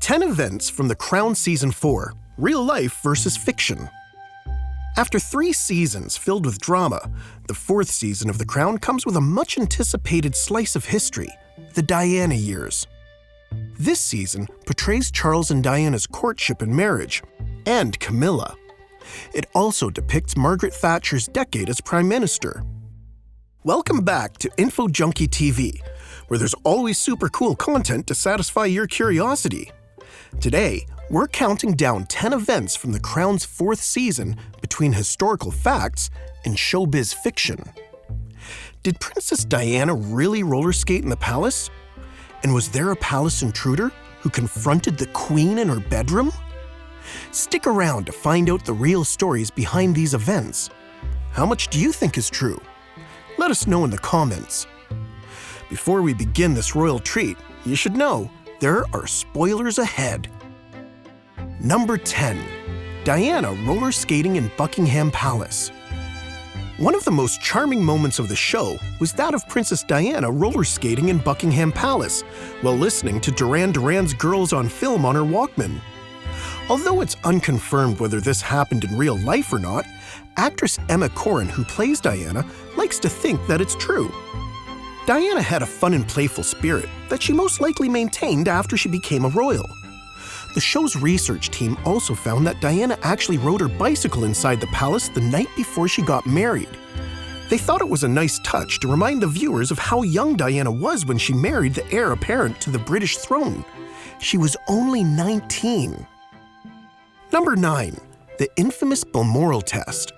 10 events from The Crown Season 4, Real Life versus Fiction. After 3 seasons filled with drama, the 4th season of The Crown comes with a much-anticipated slice of history, the Diana years. This season portrays Charles and Diana's courtship and marriage, and Camilla. It also depicts Margaret Thatcher's decade as Prime Minister. Welcome back to Info Junkie TV, where there's always super cool content to satisfy your curiosity. Today, we're counting down 10 events from The Crown's 4th season between historical facts and showbiz fiction. Did Princess Diana really rollerskate in the palace? And was there a palace intruder who confronted the Queen in her bedroom? Stick around to find out the real stories behind these events. How much do you think is true? Let us know in the comments. Before we begin this royal treat, you should know there are spoilers ahead. Number 10. Diana roller skating in Buckingham Palace. One of the most charming moments of the show was that of Princess Diana roller skating in Buckingham Palace while listening to Duran Duran's Girls on film on her Walkman. Although it's unconfirmed whether this happened in real life or not, actress Emma Corrin, who plays Diana, likes to think that it's true. Diana had a fun and playful spirit that she most likely maintained after she became a royal. The show's research team also found that Diana actually rode her bicycle inside the palace the night before she got married. They thought it was a nice touch to remind the viewers of how young Diana was when she married the heir apparent to the British throne. She was only 19. Number 9. The infamous Balmoral Test.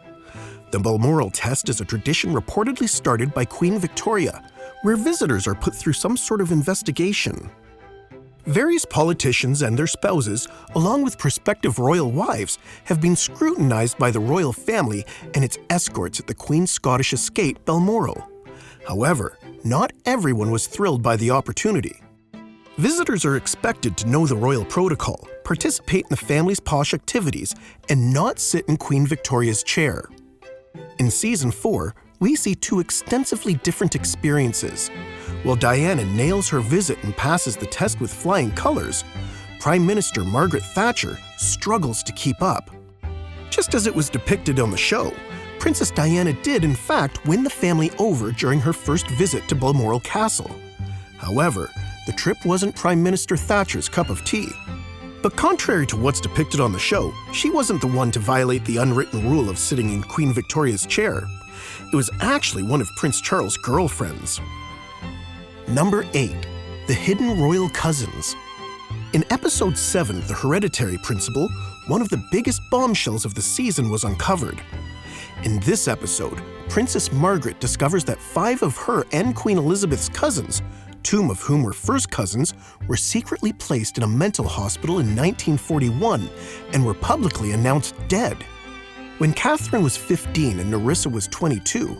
The Balmoral Test is a tradition reportedly started by Queen Victoria, where visitors are put through some sort of investigation. Various politicians and their spouses, along with prospective royal wives, have been scrutinized by the royal family and its escorts at the Queen's Scottish estate, Balmoral. However, not everyone was thrilled by the opportunity. Visitors are expected to know the royal protocol, participate in the family's posh activities, and not sit in Queen Victoria's chair. In Season 4, we see 2 extensively different experiences. While Diana nails her visit and passes the test with flying colors, Prime Minister Margaret Thatcher struggles to keep up. Just as it was depicted on the show, Princess Diana did in fact win the family over during her first visit to Balmoral Castle. However, the trip wasn't Prime Minister Thatcher's cup of tea. But contrary to what's depicted on the show, she wasn't the one to violate the unwritten rule of sitting in Queen Victoria's chair. It was actually one of Prince Charles' girlfriends. Number 8. The Hidden Royal Cousins. In Episode 7, The Hereditary Principle, one of the biggest bombshells of the season was uncovered. In this episode, Princess Margaret discovers that 5 of her and Queen Elizabeth's cousins, 2 of whom were first cousins, were secretly placed in a mental hospital in 1941 and were publicly announced dead. When Catherine was 15 and Nerissa was 22,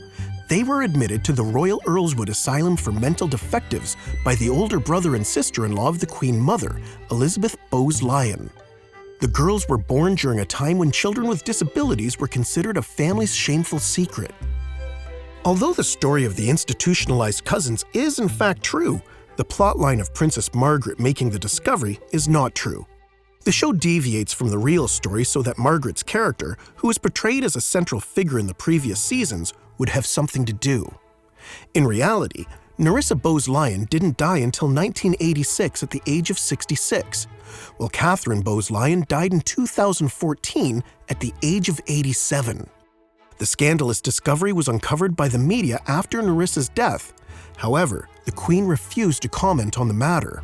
they were admitted to the Royal Earlswood Asylum for Mental Defectives by the older brother and sister-in-law of the Queen Mother, Elizabeth Bowes-Lyon. The girls were born during a time when children with disabilities were considered a family's shameful secret. Although the story of the institutionalized cousins is in fact true, the plotline of Princess Margaret making the discovery is not true. The show deviates from the real story so that Margaret's character, who was portrayed as a central figure in the previous seasons, would have something to do. In reality, Nerissa Bowes-Lyon didn't die until 1986 at the age of 66, while Catherine Bowes-Lyon died in 2014 at the age of 87. The scandalous discovery was uncovered by the media after Nerissa's death. However, the Queen refused to comment on the matter.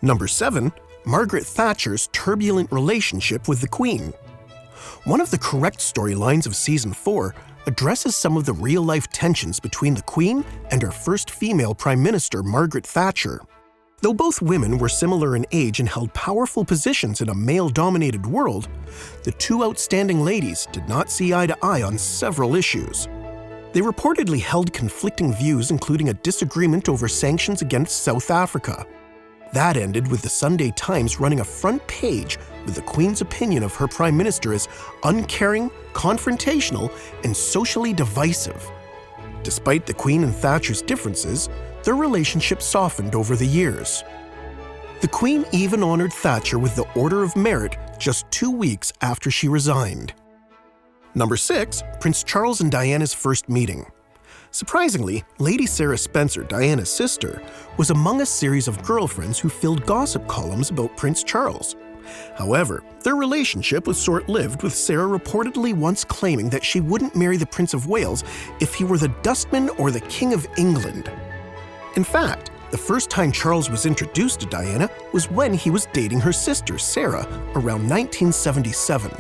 Number 7. Margaret Thatcher's turbulent relationship with the Queen. One of the correct storylines of Season 4 addresses some of the real-life tensions between the Queen and her first female Prime Minister, Margaret Thatcher. Though both women were similar in age and held powerful positions in a male-dominated world, the 2 outstanding ladies did not see eye to eye on several issues. They reportedly held conflicting views, including a disagreement over sanctions against South Africa. That ended with the Sunday Times running a front page with the Queen's opinion of her Prime Minister as uncaring, confrontational, and socially divisive. Despite the Queen and Thatcher's differences, their relationship softened over the years. The Queen even honored Thatcher with the Order of Merit just 2 weeks after she resigned. Number 6, Prince Charles and Diana's first meeting. Surprisingly, Lady Sarah Spencer, Diana's sister, was among a series of girlfriends who filled gossip columns about Prince Charles. However, their relationship was short-lived, with Sarah reportedly once claiming that she wouldn't marry the Prince of Wales if he were the dustman or the King of England. In fact, the first time Charles was introduced to Diana was when he was dating her sister, Sarah, around 1977.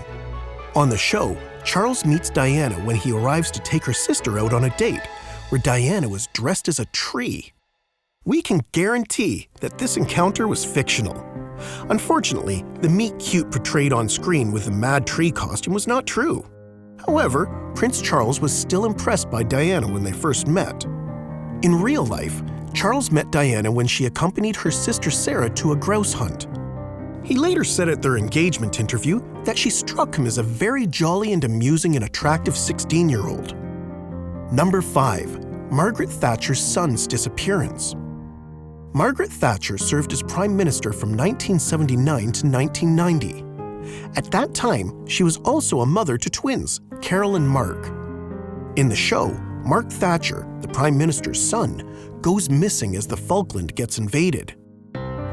On the show, Charles meets Diana when he arrives to take her sister out on a date, where Diana was dressed as a tree. We can guarantee that this encounter was fictional. Unfortunately, the meet-cute portrayed on screen with the mad tree costume was not true. However, Prince Charles was still impressed by Diana when they first met. In real life, Charles met Diana when she accompanied her sister Sarah to a grouse hunt. He later said at their engagement interview that she struck him as a very jolly and amusing and attractive 16-year-old. Number 5. Margaret Thatcher's son's disappearance. Margaret Thatcher served as Prime Minister from 1979 to 1990. At that time, she was also a mother to twins, Carol and Mark. In the show, Mark Thatcher, the Prime Minister's son, goes missing as the Falkland gets invaded.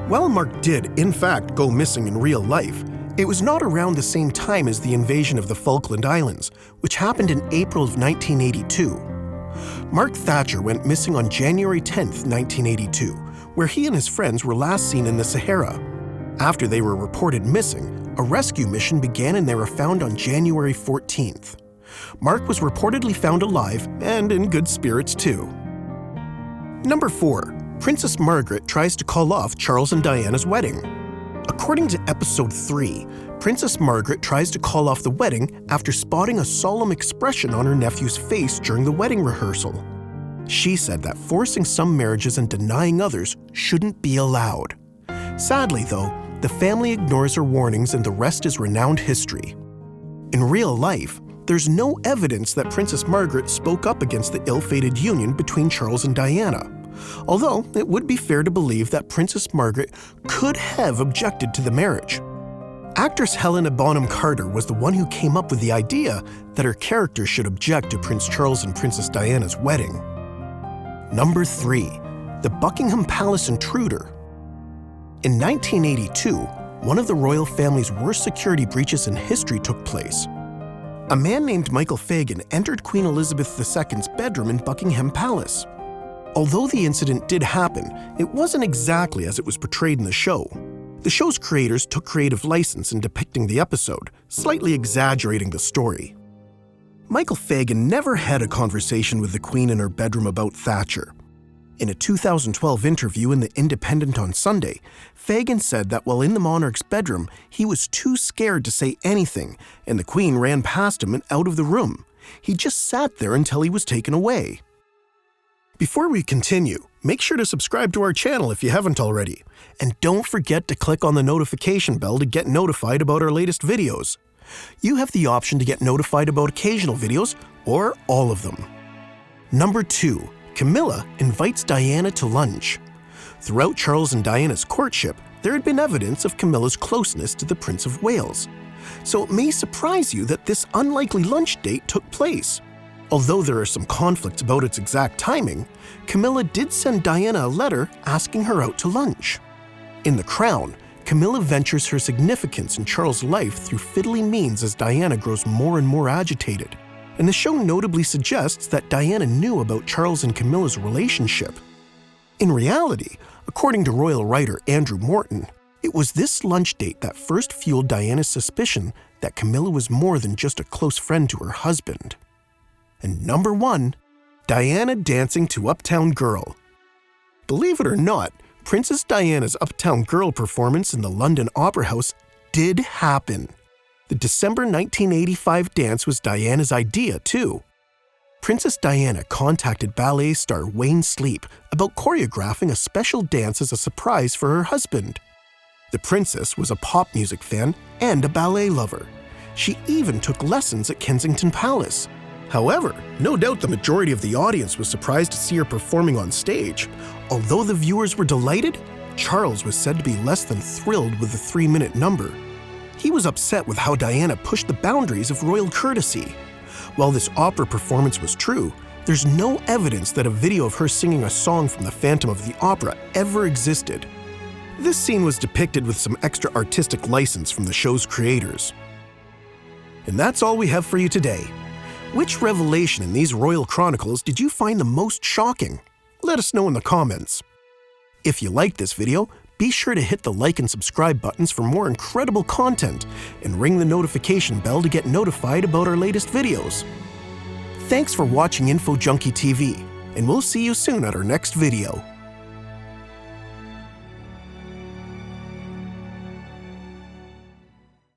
While Mark did, in fact, go missing in real life, it was not around the same time as the invasion of the Falkland Islands, which happened in April of 1982. Mark Thatcher went missing on January 10, 1982, where he and his friends were last seen in the Sahara. After they were reported missing, a rescue mission began and they were found on January 14th. Mark was reportedly found alive and in good spirits too. Number 4. Princess Margaret tries to call off Charles and Diana's wedding. According to episode 3, Princess Margaret tries to call off the wedding after spotting a solemn expression on her nephew's face during the wedding rehearsal. She said that forcing some marriages and denying others shouldn't be allowed. Sadly, though, the family ignores her warnings and the rest is renowned history. In real life, there's no evidence that Princess Margaret spoke up against the ill-fated union between Charles and Diana, although it would be fair to believe that Princess Margaret could have objected to the marriage. Actress Helena Bonham Carter was the one who came up with the idea that her character should object to Prince Charles and Princess Diana's wedding. Number 3. The Buckingham Palace intruder. In 1982, one of the royal family's worst security breaches in history took place. A man named Michael Fagan entered Queen Elizabeth II's bedroom in Buckingham Palace. Although the incident did happen, it wasn't exactly as it was portrayed in the show. The show's creators took creative license in depicting the episode, slightly exaggerating the story. Michael Fagan never had a conversation with the Queen in her bedroom about Thatcher. In a 2012 interview in The Independent on Sunday, Fagan said that while in the monarch's bedroom, he was too scared to say anything, and the Queen ran past him and out of the room. He just sat there until he was taken away. Before we continue, make sure to subscribe to our channel if you haven't already, and don't forget to click on the notification bell to get notified about our latest videos. You have the option to get notified about occasional videos, or all of them. Number 2. Camilla invites Diana to lunch. Throughout Charles and Diana's courtship, there had been evidence of Camilla's closeness to the Prince of Wales. So it may surprise you that this unlikely lunch date took place. Although there are some conflicts about its exact timing, Camilla did send Diana a letter asking her out to lunch. In The Crown, Camilla ventures her significance in Charles' life through fiddly means as Diana grows more and more agitated. And the show notably suggests that Diana knew about Charles and Camilla's relationship. In reality, according to royal writer Andrew Morton, it was this lunch date that first fueled Diana's suspicion that Camilla was more than just a close friend to her husband. And number 1, Diana dancing to Uptown Girl. Believe it or not, Princess Diana's Uptown Girl performance in the London Opera House did happen. The December 1985 dance was Diana's idea, too. Princess Diana contacted ballet star Wayne Sleep about choreographing a special dance as a surprise for her husband. The princess was a pop music fan and a ballet lover. She even took lessons at Kensington Palace. However, no doubt the majority of the audience was surprised to see her performing on stage. Although the viewers were delighted, Charles was said to be less than thrilled with the 3-minute number. He was upset with how Diana pushed the boundaries of royal courtesy. While this opera performance was true, there's no evidence that a video of her singing a song from the Phantom of the Opera ever existed. This scene was depicted with some extra artistic license from the show's creators. And that's all we have for you today. Which revelation in these royal chronicles did you find the most shocking? Let us know in the comments. If you liked this video, be sure to hit the like and subscribe buttons for more incredible content and ring the notification bell to get notified about our latest videos. Thanks for watching Info Junkie TV, and we'll see you soon at our next video.